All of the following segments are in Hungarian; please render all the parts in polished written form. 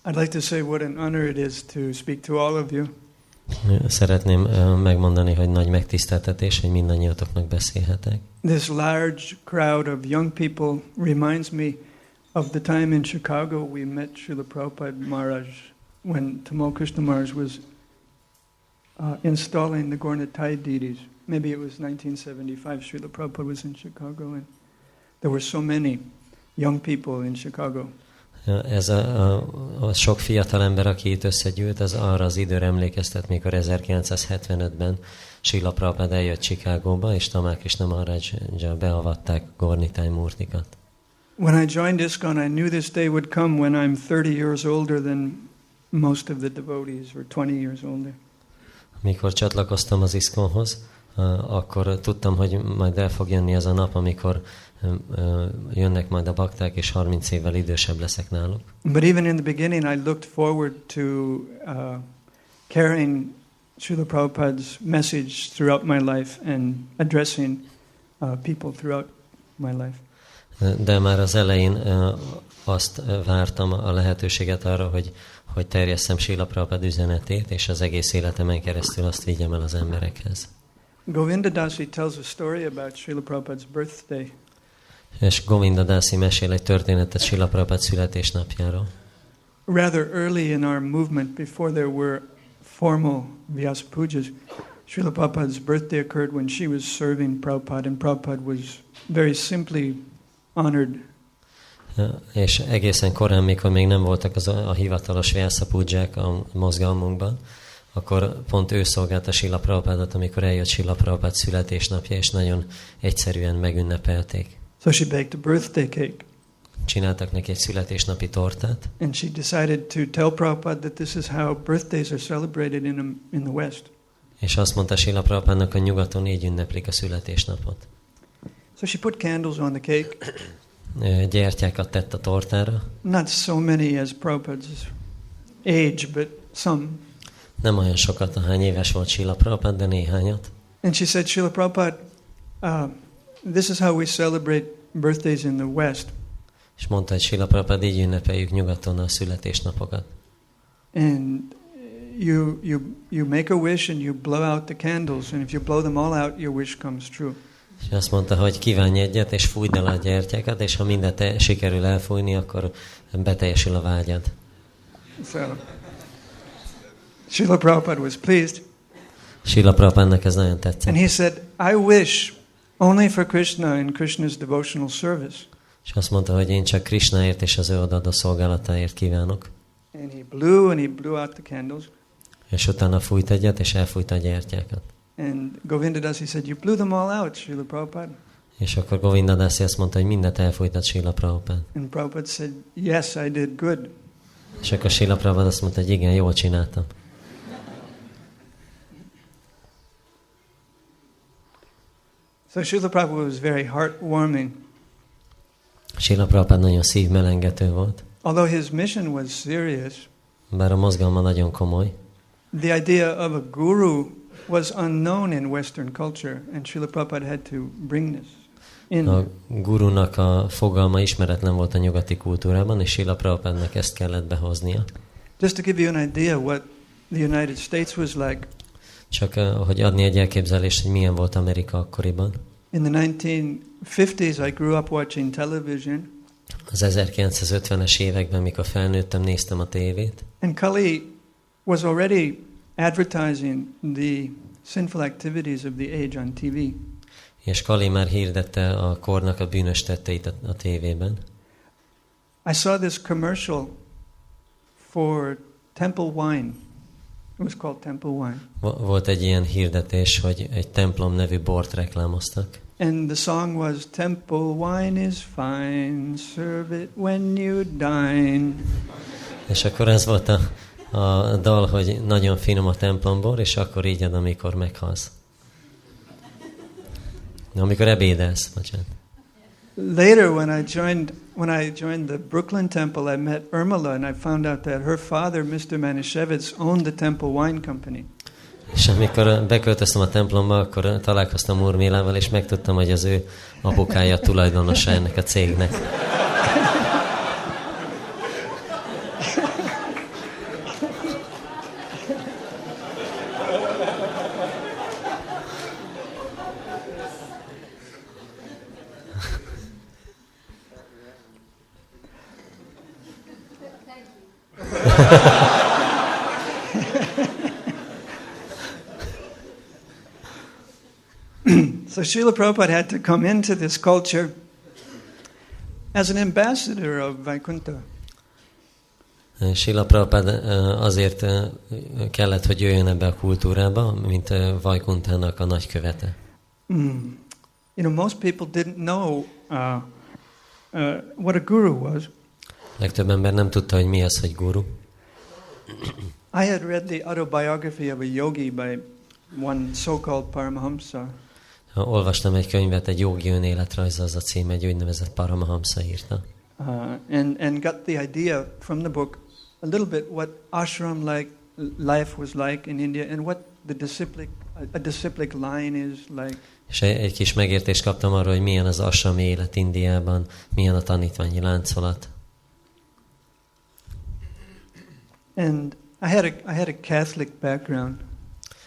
I'd like to say what an honor it is to speak to all of you. Szeretném megmondani, hogy nagy megtiszteltetés, hogy mindannyiatoknak beszélhetek. This large crowd of young people reminds me of the time in Chicago we met Srila Prabhupada Maharaj when Tamal Krishna Maharaj was installing the Gornatai deities. Maybe it was 1975. Srila Prabhupada was in Chicago, and there were so many young people in Chicago. Ez a sok fiatal ember, aki itt összegyűlt, az arra az időre emlékeztet, mikor 1975-ben Srila Prabhupada eljött Chicagóba, és Tamal Krishna Maharajjal beavatták Gornitai Murtikat. When I joined ISKCON, I knew this day would come when I'm 30 years older than most of the devotees, or 20 years older. Mikor csatlakoztam az ISKCON-hoz, akkor tudtam, hogy majd el fog jönni az a nap, amikor jönnek majd a bakták, és 30 évvel idősebb leszek náluk. But even in the beginning, I looked forward to carrying Srila Prabhupada's message throughout my life and addressing people throughout my life. De már az elején azt vártam a lehetőséget arra, hogy terjesszem Srila Prabhupada üzenetét, és az egész életemen keresztül azt vigyem el az emberekhez. Govinda Dasi tells a story about Srila Prabhupada's birthday. És Govinda Dasi mesél egy történetet Srila Prabhupada születésnapjáról. Rather early in our movement, before there were formal Vyasa pujas, Srila Prabhupada's birthday occurred when she was serving Prabhupada, and Prabhupada was very simply honored. És egészen korán, mikor még nem voltak a hivatalos Vyasa puják a mozgalmunkban, akkor pont ő szolgálta Srila Prabhupádot, amikor eljött Srila Prabhupada születésnapja, és nagyon egyszerűen megünnepelték. So she baked a birthday cake. Csináltak neki egy születésnapi tortát. And she decided to tell Prabhupada that this is how birthdays are celebrated in the West. És azt mondta Srila Prabhupádnak, hogy nyugaton így ünneplik a születésnapot. So she put candles on the cake. Gyertyákat tett a tortára. Not so many as Prabhupada's age, but some. Nem olyan sokat, ahány éves volt Srila Prabhupada, de néhányat. And she said, Srila Prabhupada, this is how we celebrate birthdays in the West. És mondta, hogy Srila Prabhupada, így ünnepeljük nyugaton a születésnapokat. And you make a wish and you blow out the candles, and if you blow them all out, your wish comes true. És azt mondta, hogy kívánj egyet, és fújd el a gyertyákat, és ha mindent sikerül elfújni, akkor beteljesül a vágyad. So, Srila Prabhupada was pleased. Srila Prabhupádnak ez nagyon tetszett. And he said, I wish only for Krishna and Krishna's devotional service. És azt mondta, hogy én csak Krishnáért és az ő odaadó szolgálatáért kívánok. And he blew out the candles. És utána fújt egyet, és elfújta a gyertyákat. And Govinda Dasi said, you blew them all out, Srila Prabhupada. És akkor Govinda Dasi azt mondta, hogy mindent elfújtat Srila Prabhupada. And Prabhupada said, yes, I did good. És akkor Srila Prabhupada azt mondta, hogy igen, jól csináltam. So Srila Prabhupada was very heartwarming. Srila Prabhupada nagyon szívmelengető volt. Although his mission was serious, bár a mozgalma nagyon komoly, the idea of a guru was unknown in Western culture, and Srila Prabhupada had to bring this in. A gurunak a fogalma ismeretlen volt a nyugati kultúrában, és Srila Prabhupádnak ezt kellett behoznia. Just to give you an idea what the United States was like. Csak hogy adni egy elképzelést, hogy milyen volt Amerika akkoriban. In the 1950s, I grew up watching television. Az 1950-es években, mikor felnőttem, néztem a tévét. And Kali was already advertising the sinful activities of the age on TV. És Kali már hirdette a kornak a bűnös tetteit a tévében. I saw this commercial for Temple wine. It was called Temple wine. Volt egy ilyen hirdetés, hogy egy templom nevű bort reklámoztak. And the song was, Temple wine is fine, serve it when you dine. És akkor ez volt a dal, hogy nagyon finom a templombor, és akkor így ad, amikor meghalsz. Amikor ebédelsz, bocsánat. Later, when I joined the Brooklyn Temple, I met Irmala, and I found out that her father, Mr. Manischewitz, owned the Temple Wine Company. És amikor beköltöztem a templomba, akkor találkoztam Urmilával, és megtudtam, hogy az ő apukája tulajdonosa ennek a cégnek. So Srila Prabhupada had to come into this culture as an ambassador of Vaikuntha. Srila Prabhupada azért kellett, hogy jöjjön ebbe a kultúrába, mint Vaikunthának a nagykövete. You know, most people didn't know what a guru was. Legtöbb ember nem tudta, hogy mi az, hogy guru. I had read the autobiography of a yogi by one so-called Paramahamsa. Olvastam egy könyvet, egy jogi önéletrajz, az a cím, egy úgynevezett Paramahamsa írta. And got the idea from the book a little bit what ashram life was like in India and what a disciplic line is like. És egy kis megértést kaptam arról, hogy milyen az asrami élet Indiában, milyen a tanítványi láncolat. And I had a Catholic background.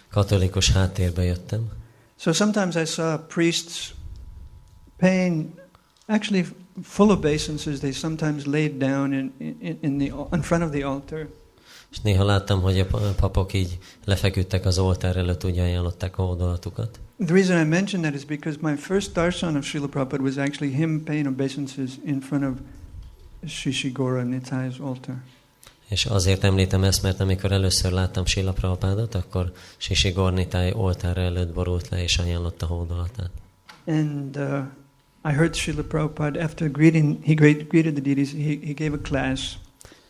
Katolikus háttérbe jöttem. So sometimes I saw priests paying, actually full obeisances, they sometimes laid down in front of the altar. És néha láttam, hogy a papok így lefeküdtek az oltár előtt, úgy ajánlották a hódolatukat. The reason I mention that is because my first darshan of Srila Prabhupada was actually him paying obeisances in front of Sri Gaura Nitai's altar. És azért említem ezt, mert amikor először láttam Srila Prabhupádot, akkor Sri Gaura Nitai oltára előtt borult le és ajánlotta a hódolatát. And I heard Srila Prabhupada, after greeting, he greeted the deities, he gave a class.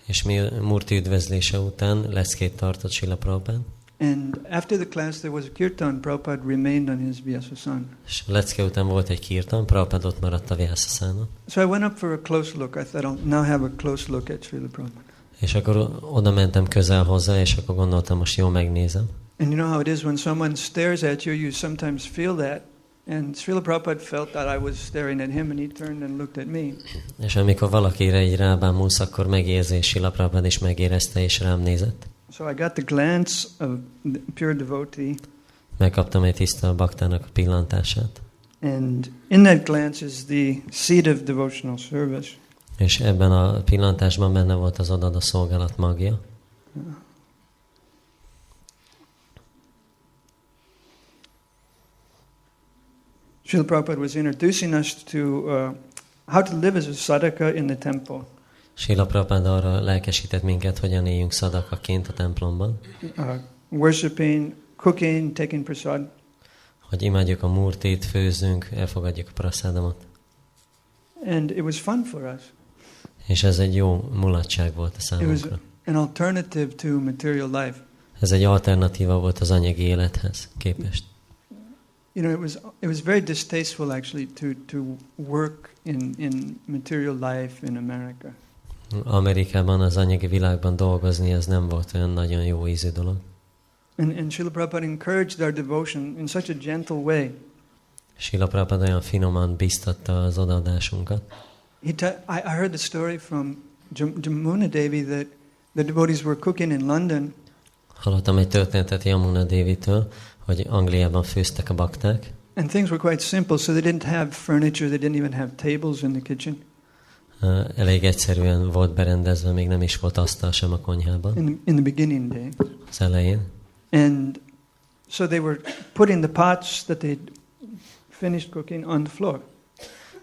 És mi Murti üdvözlése után leckét tartott Srila Prabhupada. And after the class there was a kirtan. Prabhupada remained on his Vyasasana. És a lecke után volt egy kirtan, Prabhupada ott maradt a Vyasasánon. So I went up for a close look. I thought I'll now have a close look at Srila Prabhupada. És akkor oda mentem közel hozzá, és akkor gondoltam, most jól megnézem. And you know how it is when someone stares at you, you sometimes feel that. And Srila Prabhupada felt that I was staring at him, and he turned and looked at me. És amikor valakire így rábámulsz, akkor megérzi, és Srila Prabhupada is megérezte, és rám nézett. So I got the glance of the pure devotee. Megkaptam egy tiszta baktának a pillantását. And in that glance is the seed of devotional service. És ebben a pillantásban benne volt az odaadó szolgálat magja. Srila Prabhupada was introducing us to how to live as a sadhaka in the temple. Srila Prabhupada arra lelkesített minket, hogyan éljünk szadakaként a templomban. Worshipping, cooking, taking prasad. Hogy imádjuk a murtit, főzünk, elfogadjuk a prasadamot. And it was fun for us. És ez egy jó mulatság volt a számunkra. It was an alternative to material life. Ez egy alternatíva volt az anyagi élethez képest. You know, it was very distasteful actually to work in material life in America. Amerikában, az anyagi világban dolgozni, ez nem volt olyan nagyon jó ízű dolog. And Srila Prabhupada encouraged our devotion in such a gentle way. Srila Prabhupada olyan finoman biztatta az odaadásunkat. I heard the story from Jamuna Devi that the devotees were cooking in London. Hallottam egy történetet Jamuna Devitől, hogy Angliában főztek a bakták. And things were quite simple, so they didn't have furniture, they didn't even have tables in the kitchen. Elég egyszerűen volt berendezve, még nem is volt asztal sem a konyhában. In the beginning days. Az elején. And so they were putting the pots that they'd finished cooking on the floor.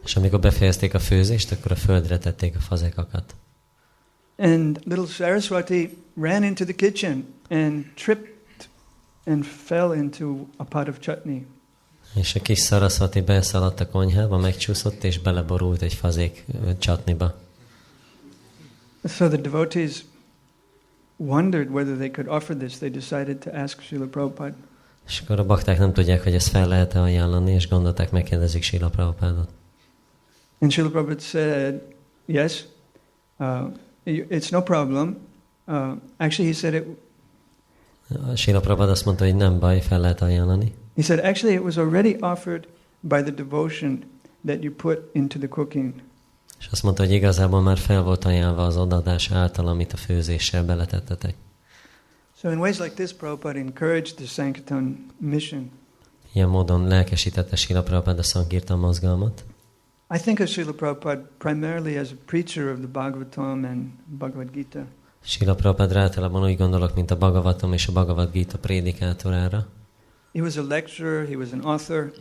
És amikor befejezték a főzést, akkor a földre tették a fazekakat. And little Saraswati ran into the kitchen and tripped and fell into a pot of chutney. És a kis Saraswati beszaladt a konyhába, megcsúszott és beleborult egy fazék csatniba. So the devotees wondered whether they could offer this. They decided to ask Srila Prabhupada. És akkor a bakták nem tudják, hogy ezt fel lehet-e ajánlani, és gondolták, megkérdezik Srila Prabhupádot. And Srila Prabhupada said, yes, it's no problem. Actually, he said Srila Prabhupada azt mondta, hogy nem baj, fel lehet ajánlani. He said, actually, it was already offered by the devotion that you put into the cooking. És azt mondta, hogy igazából már fel volt ajánlva az odaadás által, amit a főzéssel beletettetek. So in ways like this, Prabhupada encouraged the Sankirtan mission. Ilyen módon lelkesítette Srila Prabhupada a Sankirtan mozgalmat. I think of Srila Prabhupada primarily as a preacher of the Bhagavatam and Bhagavad Gita. Srila Prabhupada általában úgy gondolok, mint a Bhagavatam és a Bhagavad Gita prédikátorára. He was a lecturer, he was an author.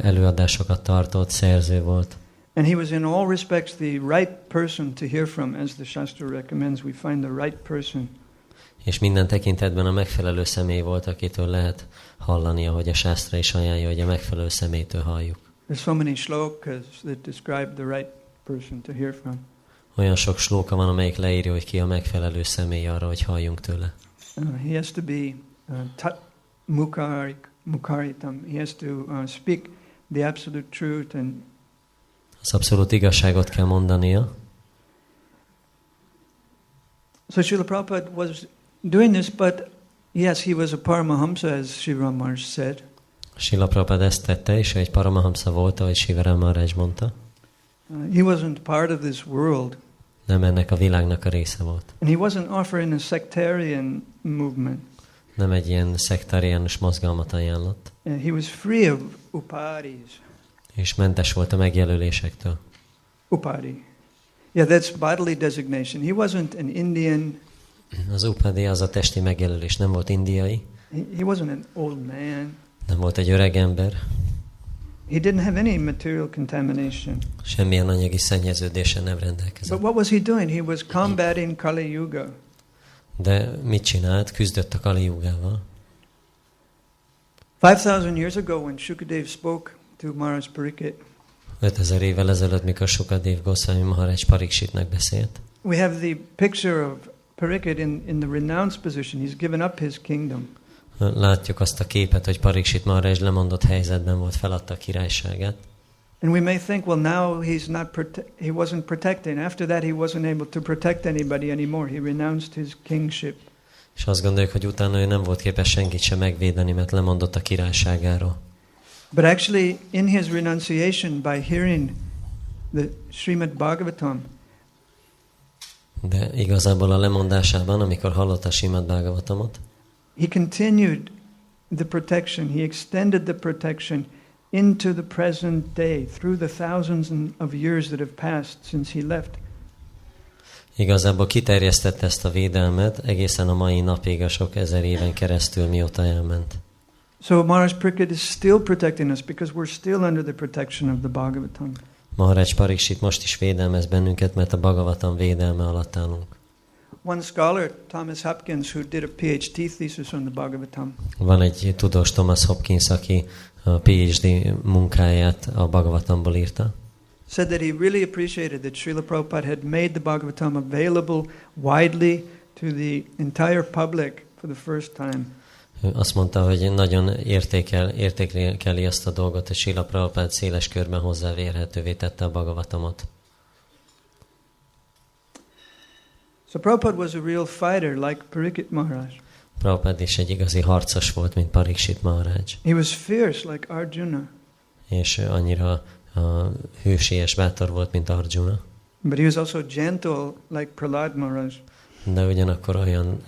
Előadásokat tartott, szerző volt. And he was in all respects the right person to hear from, as the Shastra recommends. We find the right person. És minden tekintetben a megfelelő személy volt, akitől lehet hallani, ahogy a Shastra is ajánlja, hogy a megfelelő személytől halljuk. There's so many shlokas that describe the right person to hear from. Olyan sok slóka van, amelyik leírja, hogy ki a megfelelő személy arra, hogy halljunk tőle. He has to be mukaritam. He has to speak the absolute truth and Az abszolút igazságot kell mondania. so Srila Prabhupada was doing this, but yes, he was a Paramahamsa, as Shiva Maharaj said. Srila Prabhupada ezt tette, és egy Paramahamsa volt, ahogy Shiva Maharaj mondta. He wasn't part of this world. Nem ennek a világnak a része volt. And he wasn't offering a sectarian movement. Nem egy ilyen szektáriánus mozgalmat ajánlott. He was free of upadis. És mentes volt a megjelölésektől. Upadi. Yeah, that's bodily designation. He wasn't an Indian. Az upadi az a testi megjelölés, nem volt indiai. He wasn't an old man. Nem volt egy öreg ember. He didn't have any material contamination. Semmilyen anyagi szennyeződésen nem rendelkezett. But what was he doing? He was combating Kali Yuga. De mit csinált? Küzdött a Kali Jugával. 5,000 years ago when Shukadev spoke to Maharaj Pariksit, 5000 évvel ezelőtt, mikor Sukadev Goswami Maharaj Pariksitnak beszélt. we have the picture of Pariksit in the renounced position. He's given up his kingdom. Látjuk azt a képet, hogy Pariksit Maharaj lemondott helyzetben volt, feladta a királyságát. And we may think, well, now he wasn't protecting. After that, he wasn't able to protect anybody anymore. He renounced his kingship. És azt gondoljuk, hogy utána ő nem volt képes senkit sem megvédeni, mert lemondott a királyságáról. But actually, in his renunciation, by hearing the Srimad Bhagavatam, De igazából a lemondásában, amikor hallotta a Srimad Bhagavatamot, he continued the protection. He extended the protection into the present day, through the thousands of years that have passed since he left. igazából kiterjesztette ezt a védelmet egészen a mai napig, a sok ezer éven keresztül, mióta elment. So Maharaj Pariksit is still protecting us because we're still under the protection of the Bhagavatam. Maharaj Pariksit most is védelmez bennünket, mert a Bhagavatam védelme alatt állunk. One scholar, Thomas Hopkins, who did a PhD thesis on the Bhagavatam, Van egy tudós, Thomas Hopkins, aki a PhD munkáját a Bhagavatamból írta. said that he really appreciated that Srila Prabhupada had made the Bhagavatam available widely to the entire public for the first time. Ő azt mondta, hogy nagyon értékeli azt a dolgot, hogy Srila Prabhupada széles körben hozzáférhetővé tette a Bhagavatamot. So Prabhupada was a real fighter, like Pariksit Maharaj. Prabhupada is egy igazi harcos volt, mint Pariksit Maharaj. He was fierce, like Arjuna. És annyira hősies, bátor volt, mint Arjuna. But he was also gentle, like Prahlad Maharaj. De ugyanakkor olyan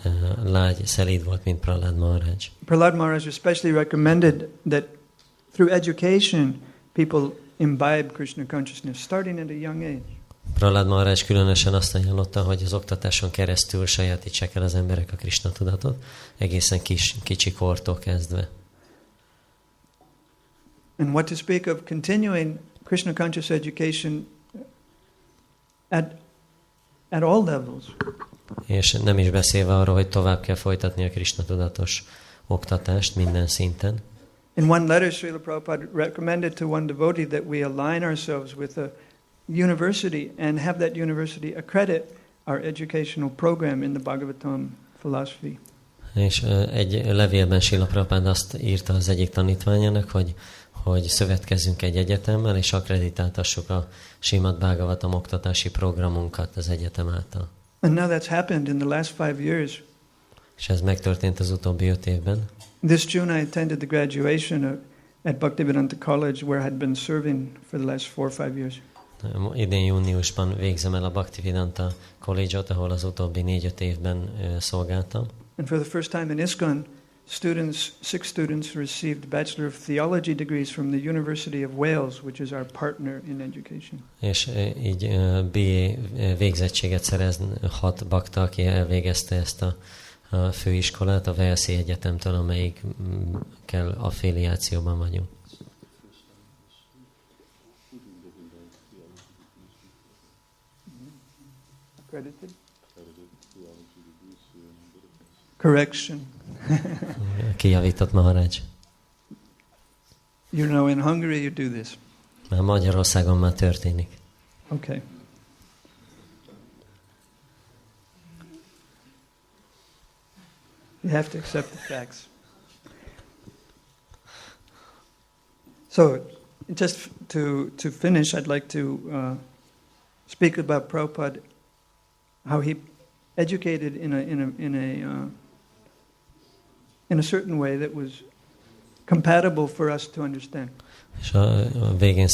lágy, szelíd volt, mint Prahlad Maharaj. Prahlad Maharaj especially recommended that through education people imbibe Krishna consciousness, starting at a young age. Prahlad Maharaj különösen azt ajánlotta, hogy az oktatáson keresztül sajátítsák el az emberek a Krishna tudatot, egészen kicsi kortól kezdve. And what to speak of continuing Krishna conscious education at all levels. És nem is beszélve arról, hogy tovább kell folytatni a Krishna tudatos oktatást minden szinten. In one letter, Srila Prabhupada recommended to one devotee that we align ourselves with a university and have that university accredit our educational program in the Bhagavatam philosophy. És egy levélben Srila Prabhupada azt írta az egyik tanítványának, hogy szövetkezzünk egy egyetemmel, és akkreditáltassuk a Srimad Bhagavatam oktatási programunkat az egyetem által. And now that's happened in the last 5 years. És ez megtörtént az utóbbi 5 évben. This June I attended the graduation at Bhaktivedanta College, where I had been serving for the last 4 or 5 years. Idén júniusban végzem el a Bhaktivedanta College-ot, ahol az utóbbi 4-5 évben szolgáltam. And for the first time in ISKCON, six students received Bachelor of Theology degrees from the University of Wales, which is our partner in education. És így BA végzettséget szerezni 6 bakta, aki elvégezte ezt a főiskolát a Walesi Egyetemtől, amelyikkel affiliációban vagyunk. Accredited? Correction. Kijavított Maharaj. You know, in Hungary you do this. Már Magyarországon már történik. Okay. You have to accept the facts. So, just to finish, I'd like to speak about Prabhupada, how he educated in a certain way that was compatible for us to understand. És a végén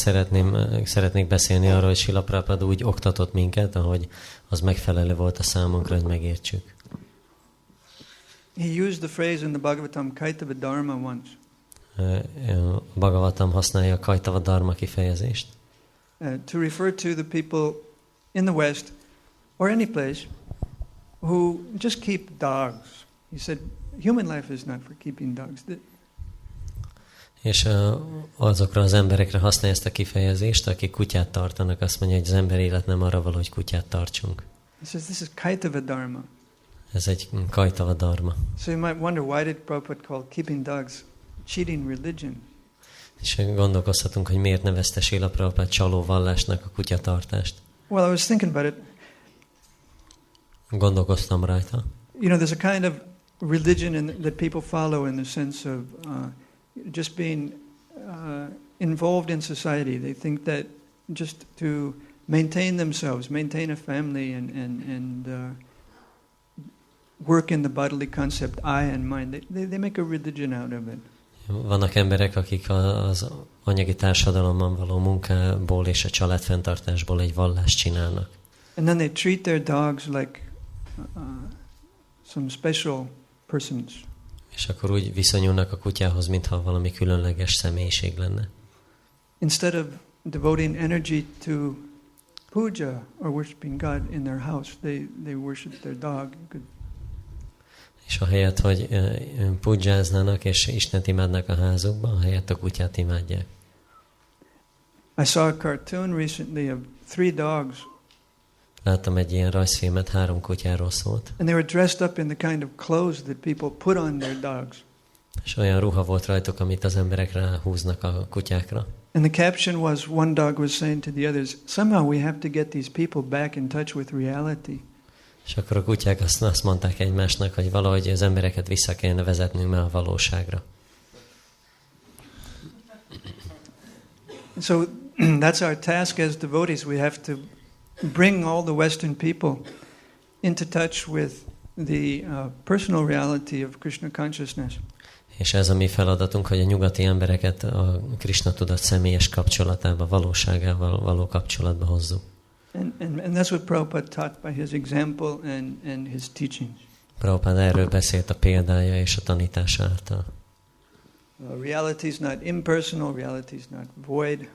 szeretnék beszélni arról, hogy Srila Prabhupada úgy oktatott minket, ahogy az megfelelő volt a számunkra, hogy megértsük. He used the phrase in the Bhagavatam, Kaitava Dharma, once. A Bhagavatam használja a Kaitava Dharma kifejezést. To refer to the people in the West, or any place, who just keep dogs. He said, human life is not for keeping dogs. És azokra az emberekre használja ezt a kifejezést, akik kutyát tartanak, azt mondja, hogy az ember élet nem arra való, hogy kutyát tartsunk. He says, this is Kaitava Dharma. Ez egy Kaitava Dharma. So you might wonder, why did Prabhupada call keeping dogs cheating religion? És gondolkozhatunk, hogy miért nevezte Srila Prabhupada csaló vallásnak a kutyatartást. Well, I was thinking about it. Gondolkoztam rajta. You know, there's a kind of religion that people follow in the sense of just being involved in society. They think that just to maintain themselves, maintain a family, and work in the bodily concept I and mine. They make a religion out of it. Vannak emberek, akik az anyagi társadalomban való munkából és a családfenntartásból egy vallást csinálnak. And then they treat their dogs like some special persons. És akkor úgy viszonyulnak a kutyához, mintha valami különleges személyiség lenne. Instead of devoting energy to puja or worshiping God in their house, they worship their dog. És ahelyett, hogy pudzsáznának és Istent imádnak a házukban, ahelyett a kutyát imádják. I saw a cartoon recently of 3 dogs. Láttam egy ilyen rajzfilmet, 3 kutyáról szólt. And they were dressed up in the kind of clothes that people put on their dogs. És olyan ruha volt rajtuk, amit az emberek ráhúznak a kutyákra. And the caption was, one dog was saying to the others, somehow we have to get these people back in touch with reality. És akkor a kutyák azt mondták egymásnak, hogy valahogy az embereket vissza kellene vezetnünk már a valóságra. So that's our task as devotees. We have to bring all the Western people into touch with the personal reality of Krishna consciousness. És ez a mi feladatunk, hogy a nyugati embereket a Krishna tudat személyes kapcsolatába, valóságával való kapcsolatba hozzuk. And that's what Prabhupada taught by his example and his teachings. Prabhupada erről beszélt a példája és a tanítása által. Reality is not impersonal, reality is not void.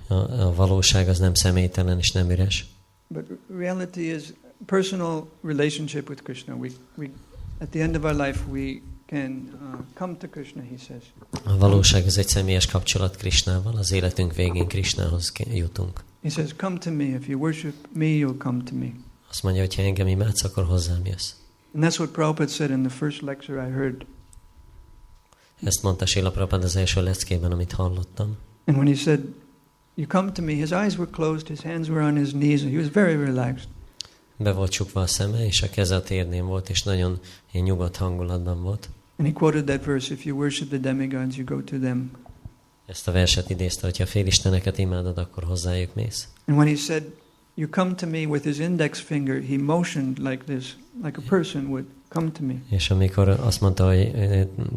A valóság az nem személytelen és nem üres. But reality is personal relationship with Krishna. We at the end of our life we can come to Krishna, he says. A valóság az egy személyes kapcsolat Krishnával, az életünk végén Krishnához jutunk. He says, come to me, if you worship me, you'll come to me. Azt mondja, hogy ha engem imádsz, akkor hozzám jössz. And that's what Prabhupada said in the first lecture I heard. Ezt mondta Srila Prabhupada az első leckében, amit hallottam. And when he said, you come to me, his eyes were closed, his hands were on his knees, and he was very relaxed. Be volt csukva a szeme, és a keze a térnén volt, és nagyon ilyen nyugodt hangulatban volt. And he quoted that verse, if you worship the demigods, you go to them. Ezt a verset idézte, hogyha a félisteneket imádod, akkor hozzájuk mész. And when he said, you come to me with his index finger, he motioned like this, like a person would come to me. És amikor azt mondta, hogy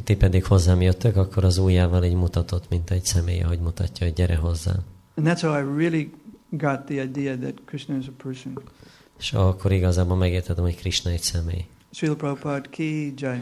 ti pedig hozzám jöttök, akkor az ujjával így mutatott, mint egy személy, ahogy mutatja, hogy gyere hozzám. And that's how I really got the idea that Krishna is a person. És akkor igazából megértettem, hogy Krishna egy személy. Srila Prabhupada ki jai.